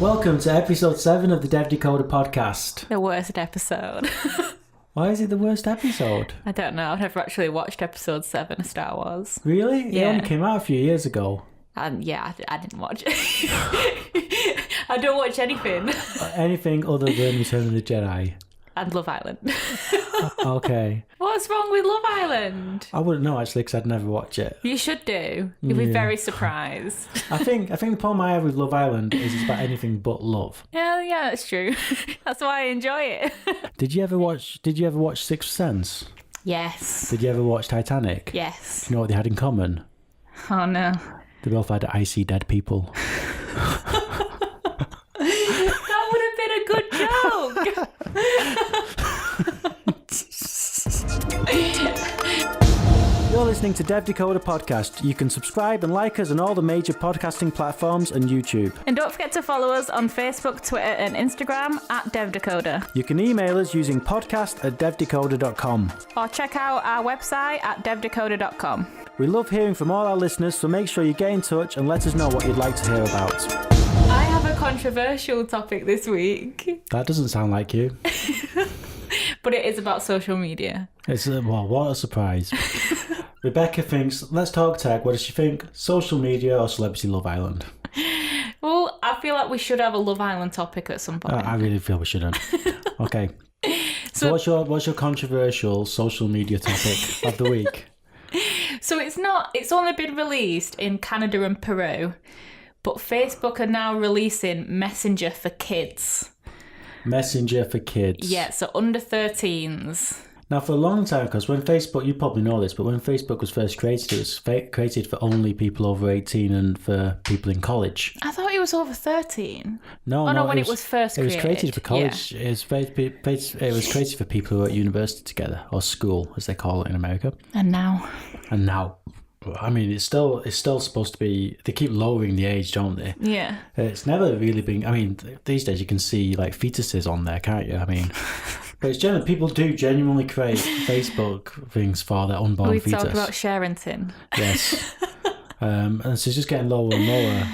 Welcome to episode 7 of the DevDecoder podcast. The worst episode. Why is it the worst episode? I don't know. I've never actually watched episode 7 of Star Wars. Really? Yeah. It only came out a few years ago. Yeah, I didn't watch it. I don't watch anything. Anything other than Return of the Jedi. And Love Island. Okay. What's wrong with Love Island? I wouldn't know actually because I'd never watch it. You should do. You'll be very surprised. I think the problem I have with Love Island is it's about anything but love. Yeah, that's true. That's why I enjoy it. Did you ever watch Sixth Sense? Yes. Did you ever watch Titanic? Yes. Do you know what they had in common? Oh no. They both had icy dead people. That would have been a good joke. You're listening to DevDecoder podcast. You can subscribe and like us on all the major podcasting platforms and YouTube. And don't forget to follow us on Facebook, Twitter and Instagram at DevDecoder. You can email us using podcast@devdecoder.com. Or check out our website at devdecoder.com. We love hearing from all our listeners, so make sure you get in touch and let us know what you'd like to hear about. I have a controversial topic this week. That doesn't sound like you. But it is about social media. It's well, what a surprise. Rebecca thinks, let's talk tech. What does she think? Social media or Celebrity Love Island? Well, I feel like we should have a Love Island topic at some point. I really feel we shouldn't. Okay. So what's your controversial social media topic of the week? So it's only been released in Canada and Peru, but Facebook are now releasing Messenger for kids. Messenger for kids. Yeah, so under 13s. Now, for a long time, because when Facebook, you probably know this, but when Facebook was first created, it was created for only people over 18 and for people in college. I thought it was over 13. No, when it was first created. It was created for college. Yeah. It was created for people who are at university together, or school, as they call it in America. And now, I mean, it's still supposed to be. They keep lowering the age, don't they? Yeah. It's never really been. I mean, these days you can see like fetuses on there, can't you? I mean, but it's generally people do genuinely create Facebook things for their unborn fetus. We talked about sharing. Yes. And so it's just getting lower and lower.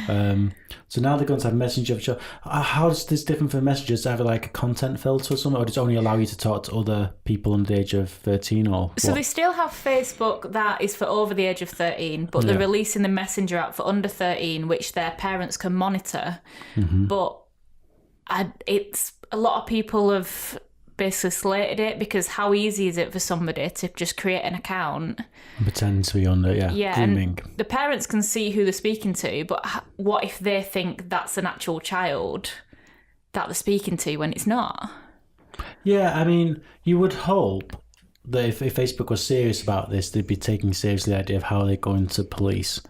So now they're going to have Messenger. How is this different from Messenger? Does it have like a content filter or something? Or does it only allow you to talk to other people under the age of 13 or what? So they still have Facebook that is for over the age of 13, but they're releasing the Messenger app for under 13, which their parents can monitor. Mm-hmm. But it's a lot of people have basically slated it because how easy is it for somebody to just create an account and pretend to be under grooming. And the parents can see who they're speaking to, but what if they think that's an actual child that they're speaking to when it's not? Yeah, I mean, you would hope that if Facebook was serious about this, they'd be taking seriously the idea of how they're going to police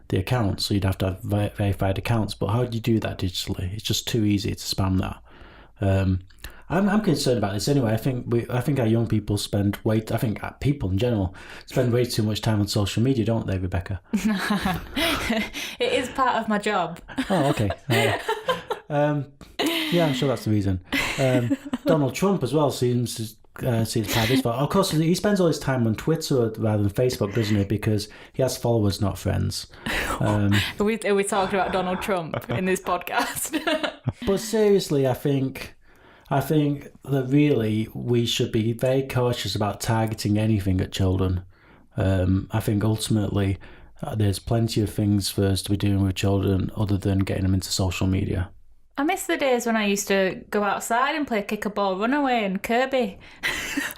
the accounts. So you'd have to have verified accounts, but how do you do that digitally? It's just too easy to spam that. I'm concerned about this anyway. I think our young people people in general spend way too much time on social media, don't they, Rebecca? It is part of my job. Oh, okay. Yeah, I'm sure that's the reason. Donald Trump as well seems part of this. But of course, he spends all his time on Twitter rather than Facebook, doesn't he? Because he has followers, not friends. Are we talking about Donald Trump in this podcast? But seriously, I think that really we should be very cautious about targeting anything at children. I think ultimately there's plenty of things for us to be doing with children other than getting them into social media. I miss the days when I used to go outside and play kick-a-ball, runaway and Kirby.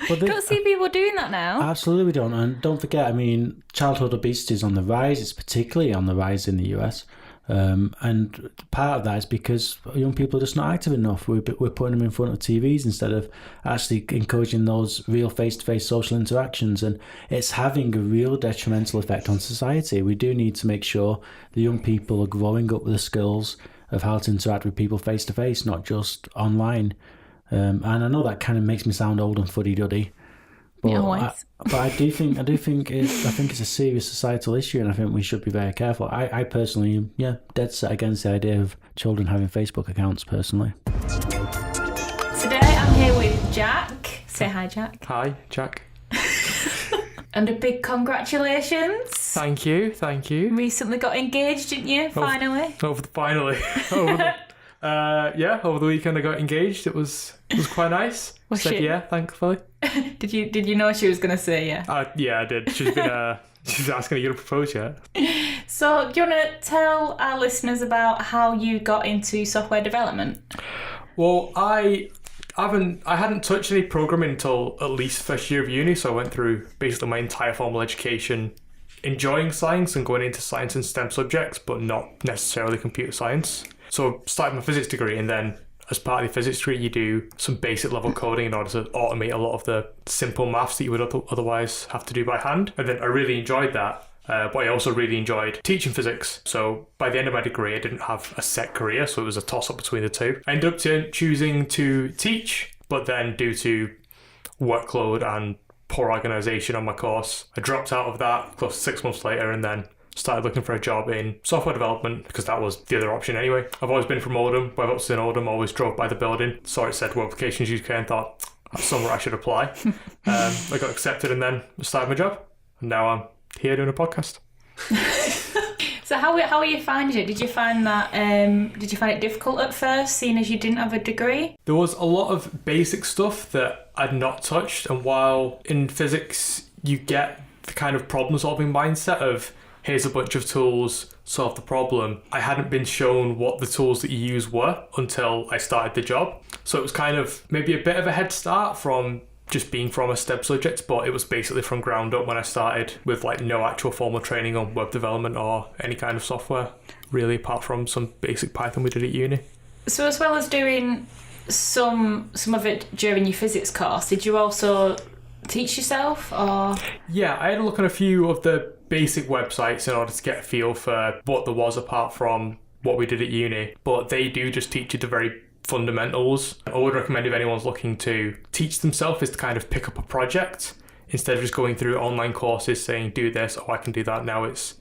Don't see people doing that now. Absolutely we don't. And don't forget, I mean, childhood obesity is on the rise. It's particularly on the rise in the US. And part of that is because young people are just not active enough. We're putting them in front of TVs instead of actually encouraging those real face-to-face social interactions, and it's having a real detrimental effect on society. We do need to make sure the young people are growing up with the skills of how to interact with people face-to-face, not just online. And I know that kind of makes me sound old and fuddy-duddy. But I think it's a serious societal issue, and I think we should be very careful. I personally, dead set against the idea of children having Facebook accounts. Personally. Today I'm here with Jack. Say hi, Jack. Hi, Jack. And a big congratulations. Thank you. Recently got engaged, didn't you? Finally. Finally. Yeah, over the weekend I got engaged. It was quite nice. Was Said she? yeah, thankfully. Did you know she was going to say yeah? Yeah, I did. She's asking, are you going to propose yet? So, do you want to tell our listeners about how you got into software development? Well, I hadn't touched any programming until at least first year of uni, so I went through basically my entire formal education enjoying science and going into science and STEM subjects, but not necessarily computer science. So I started my physics degree, and then as part of the physics degree, you do some basic level coding in order to automate a lot of the simple maths that you would otherwise have to do by hand. And then I really enjoyed that. But I also really enjoyed teaching physics. So by the end of my degree, I didn't have a set career, so it was a toss-up between the two. I ended up choosing to teach, but then due to workload and poor organisation on my course, I dropped out of that close to 6 months later, and then started looking for a job in software development because that was the other option anyway. I've always been from Oldham. Whereabouts in Oldham, always drove by the building, saw it said World Applications UK and thought, that's somewhere I should apply. I got accepted and then started my job. And now I'm here doing a podcast. So how are you finding it? Did you find it difficult at first, seeing as you didn't have a degree? There was a lot of basic stuff that I'd not touched, and while in physics you get the kind of problem solving mindset of here's a bunch of tools, solve the problem, I hadn't been shown what the tools that you use were until I started the job. So it was kind of maybe a bit of a head start from just being from a STEM subject, but it was basically from ground up when I started with like no actual formal training on web development or any kind of software, really, apart from some basic Python we did at uni. So as well as doing some of it during your physics course, did you also teach yourself, or? Yeah, I had a look on a few of the basic websites in order to get a feel for what there was apart from what we did at uni, but they do just teach you the very fundamentals. I would recommend if anyone's looking to teach themselves is to kind of pick up a project instead of just going through online courses saying do this, oh I can do that. Now it's,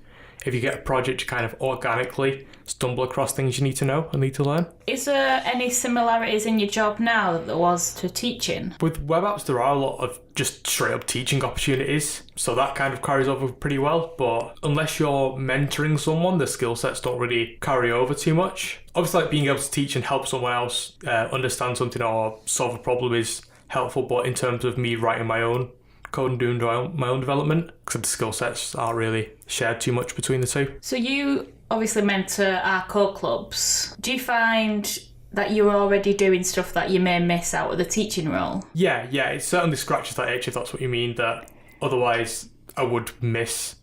if you get a project, you kind of organically stumble across things you need to know and need to learn. Is there any similarities in your job now that there was to teaching? With web apps, there are a lot of just straight up teaching opportunities, so that kind of carries over pretty well, but unless you're mentoring someone, the skill sets don't really carry over too much. Obviously, like being able to teach and help someone else understand something or solve a problem is helpful, but in terms of me writing my own code and doing my own development, because the skill sets aren't really shared too much between the two. So you obviously mentor our code clubs. Do you find that you're already doing stuff that you may miss out of the teaching role? Yeah, it certainly scratches that itch if that's what you mean, that otherwise I would miss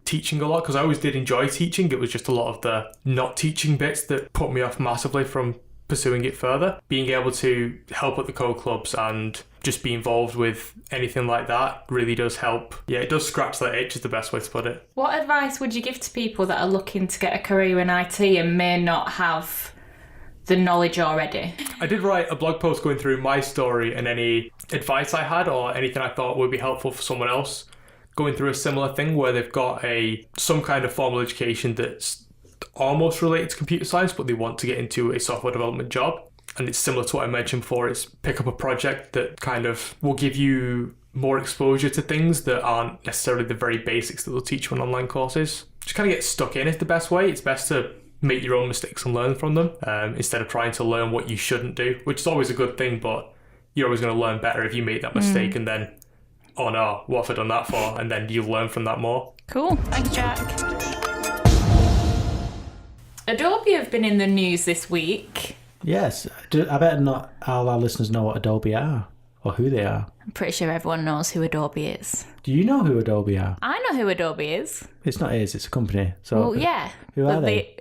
teaching a lot, because I always did enjoy teaching. It was just a lot of the not teaching bits that put me off massively from pursuing it further. Being able to help at the code clubs and just be involved with anything like that really does help. Yeah, it does scratch that itch is the best way to put it. What advice would you give to people that are looking to get a career in IT and may not have the knowledge already? I did write a blog post going through my story and any advice I had or anything I thought would be helpful for someone else going through a similar thing where they've got some kind of formal education that's almost related to computer science, but they want to get into a software development job. And it's similar to what I mentioned before, it's pick up a project that kind of will give you more exposure to things that aren't necessarily the very basics that they'll teach you on online courses. Just kind of get stuck in is the best way. It's best to make your own mistakes and learn from them instead of trying to learn what you shouldn't do, which is always a good thing, but you're always going to learn better if you make that mistake and then, oh no, what have I done that for? And then you learn from that more. Cool. Thanks, Jack. Adobe have been in the news this week. Yes. I bet not all our listeners know what Adobe are or who they are. I'm pretty sure everyone knows who Adobe is. Do you know who Adobe are? I know who Adobe is. It's not is, it's a company. So well, yeah. Who are they?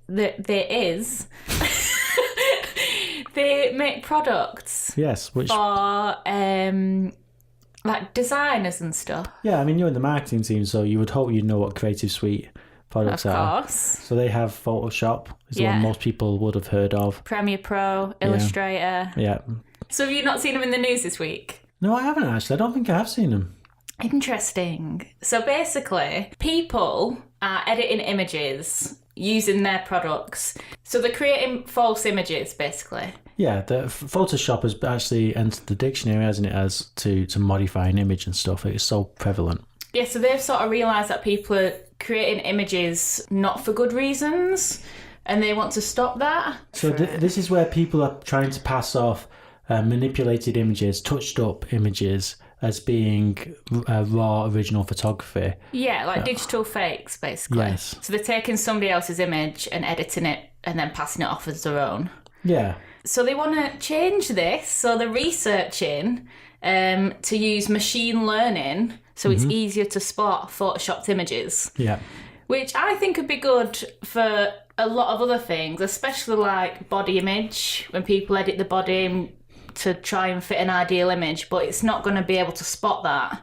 There is. They make products. Yes, which for like designers and stuff. Yeah, I mean you're in the marketing team, so you would hope you know what Creative Suite products are. Of course. So they have Photoshop. It's the one most people would have heard of. Premiere Pro, Illustrator. Yeah. So have you not seen them in the news this week? No, I haven't actually. I don't think I have seen them. Interesting. So basically, people are editing images using their products. So they're creating false images, basically. Yeah, the Photoshop has actually entered the dictionary, hasn't it, as to modify an image and stuff. It's so prevalent. Yeah, so they've sort of realised that people are creating images not for good reasons. and they want to stop that. So this is where people are trying to pass off manipulated images, touched up images, as being raw original photography. Yeah, like digital fakes, basically. Yes. So they're taking somebody else's image and editing it and then passing it off as their own. Yeah. So they want to change this. So they're researching to use machine learning so it's easier to spot photoshopped images. Yeah. Which I think would be good for a lot of other things, especially like body image, when people edit the body to try and fit an ideal image, but it's not going to be able to spot that.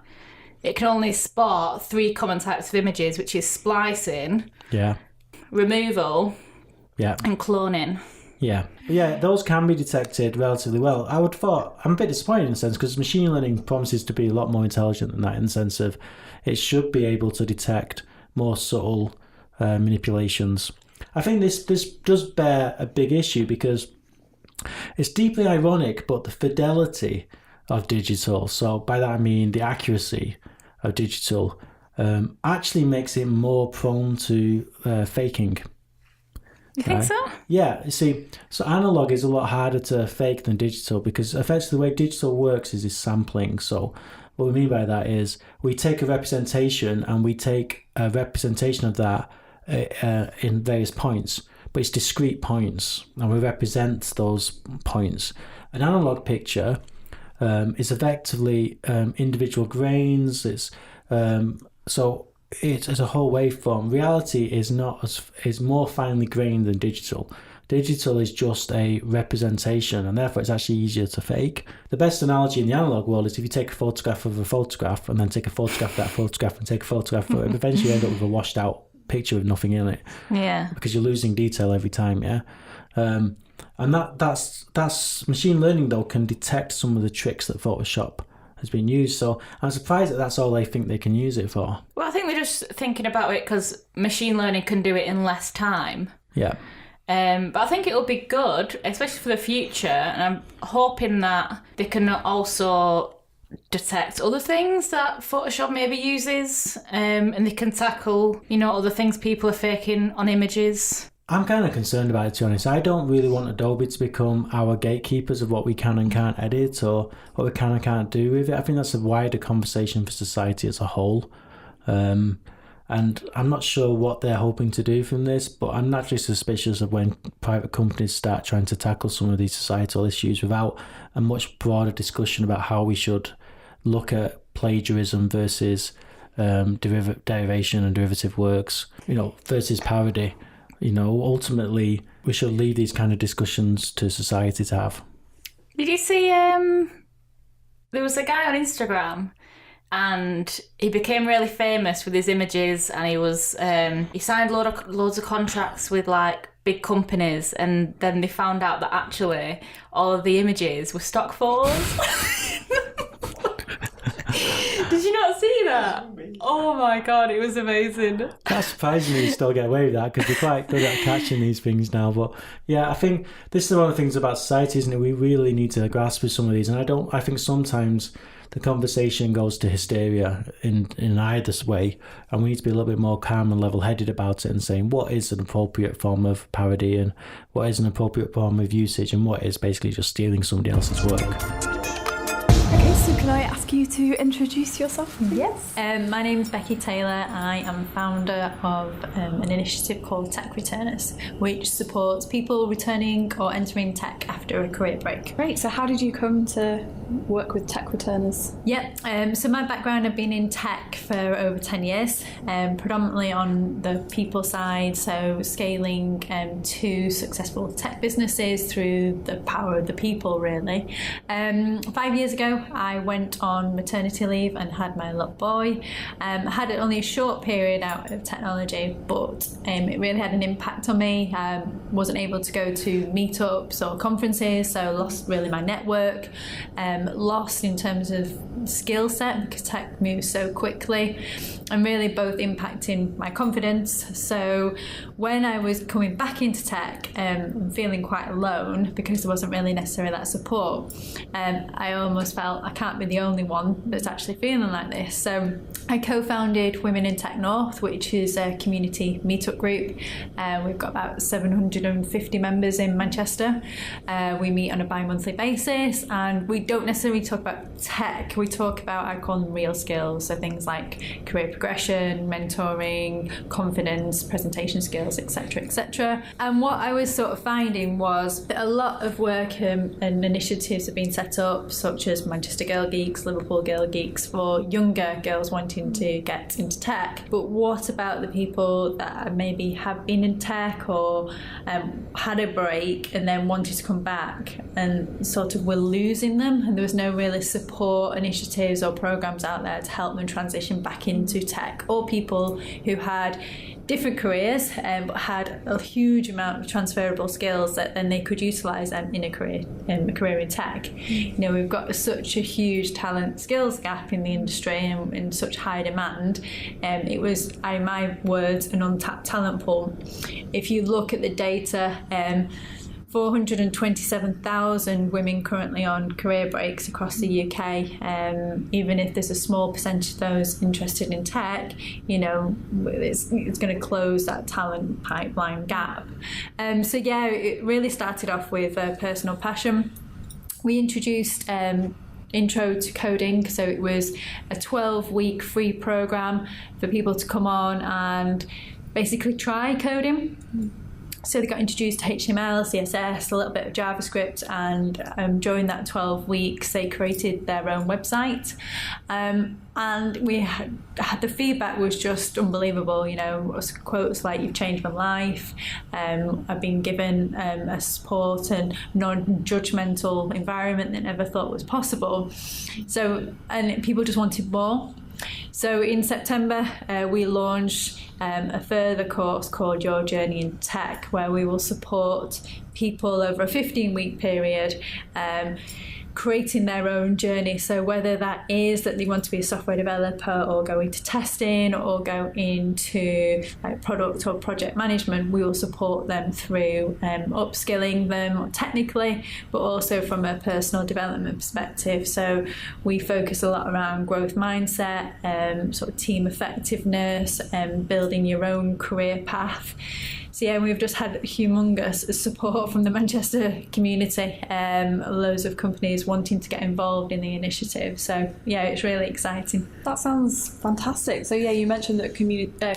It can only spot 3 common types of images, which is splicing, removal, and cloning. Yeah, those can be detected relatively well. I'm a bit disappointed in a sense, because machine learning promises to be a lot more intelligent than that, in the sense of it should be able to detect more subtle manipulations. I think this does bear a big issue, because it's deeply ironic, but the fidelity of digital, so by that I mean the accuracy of digital, actually makes it more prone to faking. You think so? Yeah, you see, so analog is a lot harder to fake than digital, because effectively the way digital works is sampling. So what we mean by that is we take a representation and we take a representation of that in various points, but it's discrete points, and we represent those points. An analog picture is effectively individual grains. It's so it's as a whole waveform. Reality is more finely grained than digital. Digital is just a representation, and therefore it's actually easier to fake. The best analogy in the analog world is if you take a photograph of a photograph and then take a photograph of that photograph and take a photograph of it, eventually you end up with a washed out picture with nothing in it. Yeah. Because you're losing detail every time, yeah? And that's machine learning, though, can detect some of the tricks that Photoshop has been used. So I'm surprised that that's all they think they can use it for. Well, I think they're just thinking about it because machine learning can do it in less time. Yeah. But I think it'll be good, especially for the future, and I'm hoping that they can also detect other things that Photoshop maybe uses, and they can tackle, other things people are faking on images. I'm kind of concerned about it, to be honest. I don't really want Adobe to become our gatekeepers of what we can and can't edit, or what we can and can't do with it. I think that's a wider conversation for society as a whole. And I'm not sure what they're hoping to do from this, but I'm naturally suspicious of when private companies start trying to tackle some of these societal issues without a much broader discussion about how we should look at plagiarism versus derivation and derivative works, versus parody. Ultimately, we should leave these kind of discussions to society to have. Did you see, there was a guy on Instagram, and he became really famous with his images, and he signed loads of contracts with like big companies, and then they found out that actually all of the images were stock photos. Did you not see that? Oh my god, it was amazing. That's surprising you still get away with that, because they're quite good at catching these things now. But yeah, I think this is one of the things about society, isn't it? We really need to grasp with some of these, and I think sometimes the conversation goes to hysteria in either way, and we need to be a little bit more calm and level-headed about it and saying what is an appropriate form of parody and what is an appropriate form of usage and what is basically just stealing somebody else's work. Okay, so can I ask you to introduce yourself? Yes. My name is Becky Taylor. I am founder of an initiative called Tech Returners, which supports people returning or entering tech after a career break. Great. So how did you come to work with Tech Returners? Yep. So my background, I've been in tech for over 10 years, predominantly on the people side, so scaling 2 successful tech businesses through the power of the people, really. 5 years ago, I went on maternity leave and had my little boy. I had only a short period out of technology, but it really had an impact on me. Wasn't able to go to meetups or conferences businesses, so lost really my network, lost in terms of skill set because tech moves so quickly, and really both impacting my confidence. So when I was coming back into tech and feeling quite alone because there wasn't really necessarily that support, I almost felt I can't be the only one that's actually feeling like this. So I co-founded Women in Tech North, which is a community meetup group. We've got about 750 members in Manchester. We meet on a bi-monthly basis, and we don't necessarily talk about tech. We talk about, I call them real skills, so things like career progression, mentoring, confidence, presentation skills, etc., etc. And what I was sort of finding was that a lot of work and initiatives have been set up, such as Manchester Girl Geeks, Liverpool Girl Geeks, for younger girls wanting to get into tech. But what about the people that maybe have been in tech or had a break and then wanted to come back and sort of were losing them, and there was no really support initiatives or programs out there to help them transition back into tech, or people who had different careers but had a huge amount of transferable skills that then they could utilise in a career in tech. You know, we've got such a huge talent skills gap in the industry and in such high demand. It was, in my words, an untapped talent pool. If you look at the data, 427,000 women currently on career breaks across the UK. Even if there's a small percentage of those interested in tech, you know, it's going to close that talent pipeline gap. So yeah, it really started off with a personal passion. We introduced Intro to Coding, so it was a 12-week free program for people to come on and basically try coding. So they got introduced to HTML, CSS, a little bit of JavaScript, and during that 12 weeks they created their own website. And we had the feedback was just unbelievable. You know, quotes like, "You've changed my life," "I've been given a support and non-judgmental environment that I never thought was possible." So, and people just wanted more. So in September, we launched a further course called Your Journey in Tech, where we will support people over a 15-week period creating their own journey. So whether that is that they want to be a software developer or go into testing or go into like product or project management, we will support them through upskilling them technically, but also from a personal development perspective. So we focus a lot around growth mindset, sort of team effectiveness, and building your own career path. So yeah, we've just had humongous support from the Manchester community, loads of companies wanting to get involved in the initiative. So yeah, it's really exciting. That sounds fantastic. So yeah, you mentioned that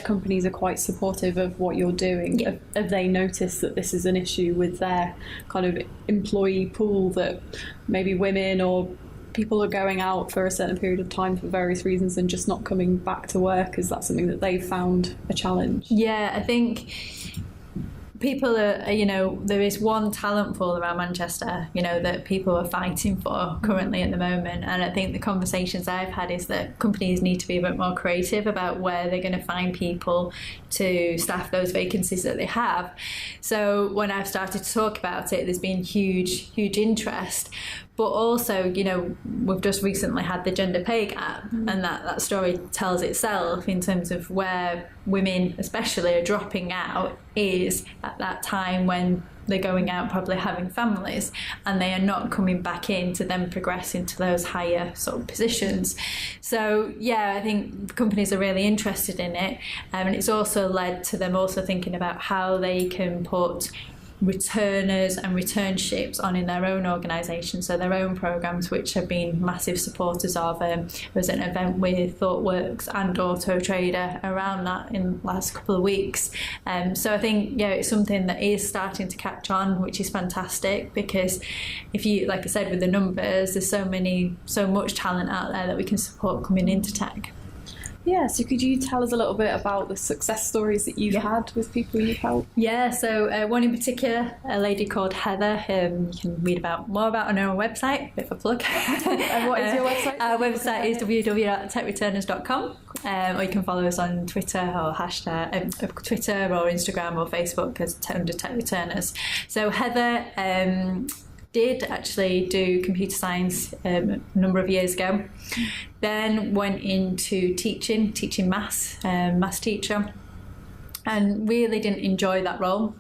companies are quite supportive of what you're doing. Yeah. Have they noticed that this is an issue with their kind of employee pool, that maybe women or people are going out for a certain period of time for various reasons and just not coming back to work? Is that something that they've found a challenge? Yeah, I think people are, you know, there is one talent pool around Manchester, you know, that people are fighting for currently at the moment. And I think the conversations I've had is that companies need to be a bit more creative about where they're going to find people to staff those vacancies that they have. So when I've started to talk about it, there's been huge interest. But also, you know, we've just recently had the gender pay gap, and that story tells itself in terms of where women especially are dropping out is at that time when they're going out probably having families, and they are not coming back in to then progress into those higher sort of positions. So yeah, I think companies are really interested in it, and it's also led to them also thinking about how they can put returners and returnships on in their own organisation, so their own programmes, which have been massive supporters of. There was an event with ThoughtWorks and Auto Trader around that in the last couple of weeks. So I think, yeah, it's something that is starting to catch on, which is fantastic, because if you, like I said, with the numbers, there's so much talent out there that we can support coming into tech. Yeah, so could you tell us a little bit about the success stories that you've had with people you've helped? Yeah, so one in particular, a lady called Heather, you can read more about on our website, bit of a plug. And what is your website? Our website is www.techreturners.com, or you can follow us on Twitter or hashtag Twitter or Instagram or Facebook as under Tech Returners. So Heather did actually do computer science a number of years ago. Then went into teaching maths teacher, and really didn't enjoy that role.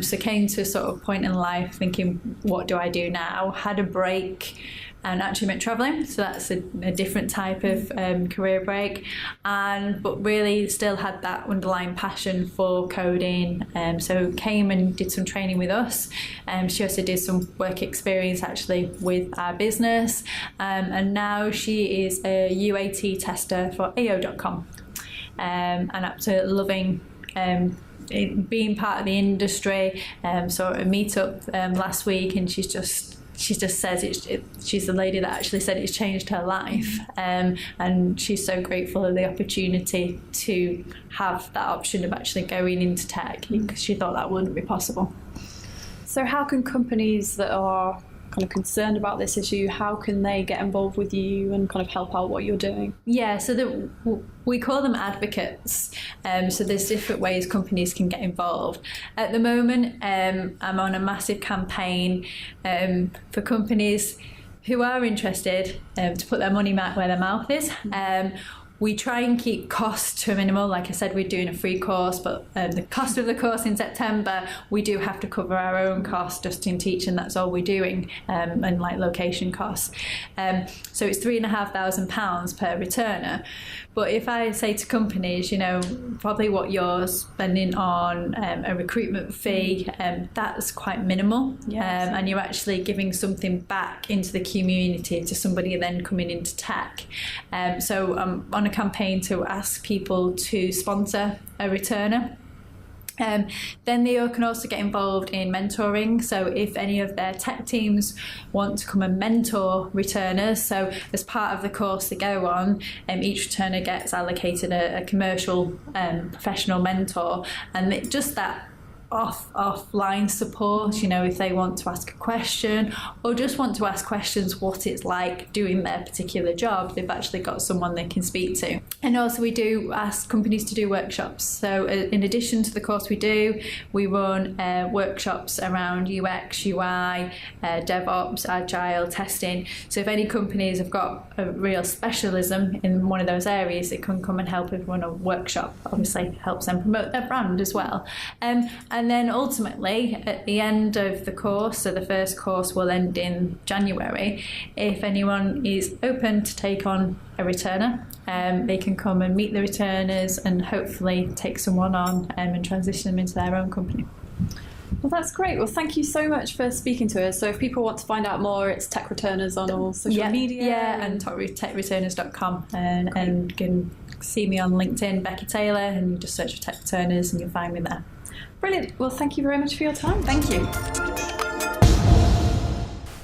So came to a sort of point in life thinking, what do I do now? Had a break and actually went travelling. So that's a different type of career break. But really still had that underlying passion for coding. So came and did some training with us. She also did some work experience actually with our business. And now she is a UAT tester for AO.com. And absolutely loving being part of the industry. So at a meetup last week, and she just says she's the lady that actually said it's changed her life, and she's so grateful for the opportunity to have that option of actually going into tech, because she thought that wouldn't be possible. So how can companies that are kind of concerned about this issue, how can they get involved with you and kind of help out what you're doing? Yeah, so we call them advocates. So there's different ways companies can get involved. At the moment, I'm on a massive campaign for companies who are interested to put their money where their mouth is. We try and keep costs to a minimal. Like I said, we're doing a free course, but the cost of the course in September, we do have to cover our own costs just in teaching. That's all we're doing, and like location costs. So it's £3,500 per returner. But if I say to companies, probably what you're spending on a recruitment fee, that's quite minimal. Yes. And you're actually giving something back into the community to somebody then coming into tech. So I'm on a campaign to ask people to sponsor a returner. Then they can also get involved in mentoring. So if any of their tech teams want to come and mentor returners, so as part of the course they go on, each returner gets allocated a commercial professional mentor, and just that offline support, if they want to ask a question or just want to ask questions what it's like doing their particular job, they've actually got someone they can speak to. And also we do ask companies to do workshops. So in addition to the course we run workshops around UX, UI, DevOps, Agile, testing. So if any companies have got a real specialism in one of those areas, they can come and help us run a workshop. Obviously helps them promote their brand as well. And then ultimately, at the end of the course, so the first course will end in January, if anyone is open to take on a returner, they can come and meet the returners and hopefully take someone on and transition them into their own company. Well, that's great. Well, thank you so much for speaking to us. So if people want to find out more, it's Tech Returners on all social media. Yeah, and techreturners.com, and you can see me on LinkedIn, Becky Taylor, and you just search for Tech Returners and you'll find me there. Brilliant. Well, thank you very much for your time. Thank you.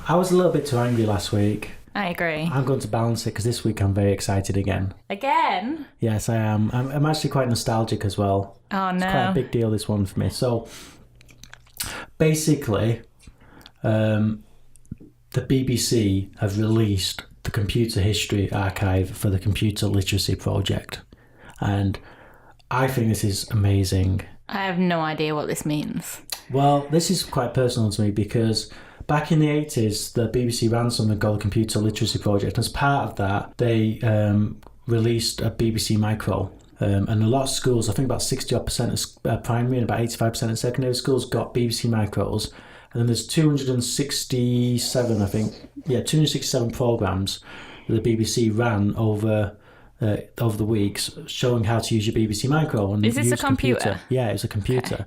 I was a little bit too angry last week. I agree. I'm going to balance it because this week I'm very excited again. Again? Yes, I am. I'm actually quite nostalgic as well. Oh, no. It's quite a big deal, this one, for me. So, basically, the BBC have released the Computer History Archive for the Computer Literacy Project. And I think this is amazing. I have no idea what this means. Well, this is quite personal to me because back in the 80s, the BBC ran something called the Computer Literacy Project. As part of that, they released a BBC Micro. And a lot of schools, I think about 60% of primary and about 85% of secondary schools got BBC Micros. And then there's 267 programmes that the BBC ran over the weeks showing how to use your BBC Micro. And is this a computer? Yeah, it's a computer. Okay.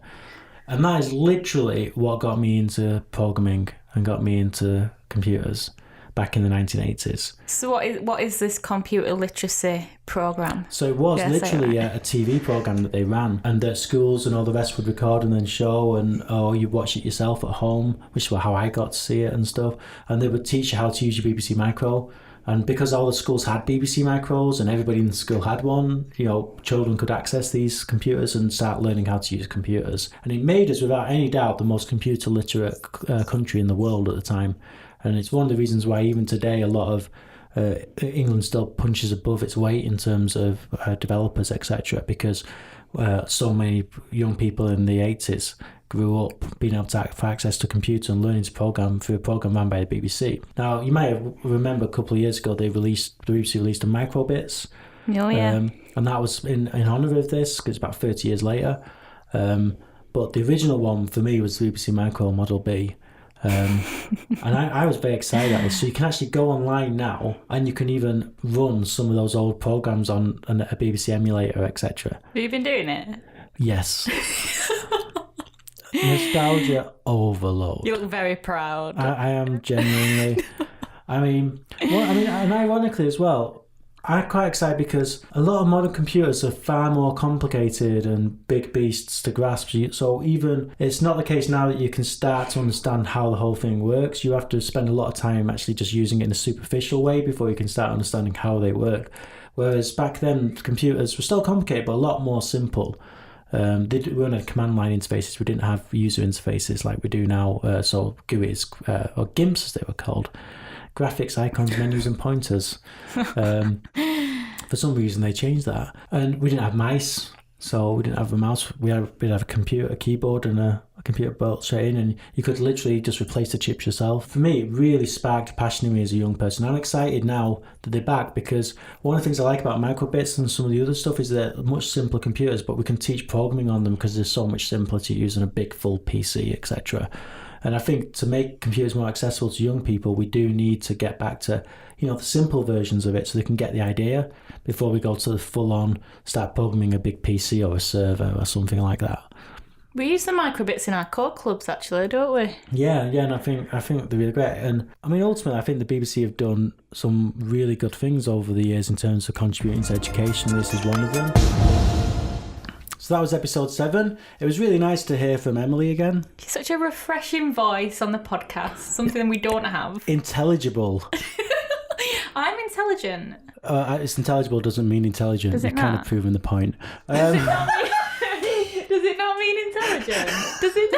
And that is literally what got me into programming and got me into computers back in the 1980s. So what is this computer literacy program? So it was literally a TV program that they ran, and that schools and all the rest would record and then show, and you watch it yourself at home, which is how I got to see it and stuff. And they would teach you how to use your BBC Micro. And because all the schools had BBC Micros and everybody in the school had one, children could access these computers and start learning how to use computers. And it made us, without any doubt, the most computer literate country in the world at the time. And it's one of the reasons why even today a lot of England still punches above its weight in terms of developers, etc. Because so many young people in the 80s grew up being able to have access to a computer and learning to program through a program ran by the BBC. Now, you might remember a couple of years ago the BBC released a microbits. Oh, yeah. And that was in honour of this, because it's about 30 years later. But the original one for me was the BBC Micro Model B. And I was very excited at this. So you can actually go online now and you can even run some of those old programs on a BBC emulator, etc. Have you been doing it? Yes. Nostalgia overload. You look very proud. I am genuinely. And ironically as well, I'm quite excited because a lot of modern computers are far more complicated and big beasts to grasp. So even it's not the case now that you can start to understand how the whole thing works. You have to spend a lot of time actually just using it in a superficial way before you can start understanding how they work. Whereas back then, computers were still complicated, but a lot more simple. We only had command line interfaces. We didn't have user interfaces like we do now. So GUIs, or GIMPs as they were called. Graphics, icons, menus and pointers. For some reason they changed that. And we didn't have mice, so we didn't have a mouse. We'd have a keyboard and a computer built straight in, and you could literally just replace the chips yourself. For me, it really sparked passion in me as a young person. I'm excited now that they're back because one of the things I like about microbits and some of the other stuff is they're much simpler computers, but we can teach programming on them because they're so much simpler to use than a big full PC, etc. And I think to make computers more accessible to young people, we do need to get back to, the simple versions of it so they can get the idea before we go to the full-on start programming a big PC or a server or something like that. We use the microbits in our core clubs, actually, don't we? Yeah, and I think they're really great. And ultimately, I think the BBC have done some really good things over the years in terms of contributing to education. This is one of them. So that was episode 7. It was really nice to hear from Emily again. Such a refreshing voice on the podcast, something we don't have. Intelligible. I'm intelligent. It's intelligible doesn't mean intelligent. Does it You're not? kind of proving the point. Does it not mean intelligent? Does it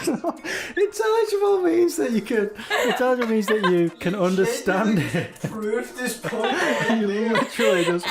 not? Intelligible means that you can. Intelligible means that you can understand it. Prove this point. You literally just.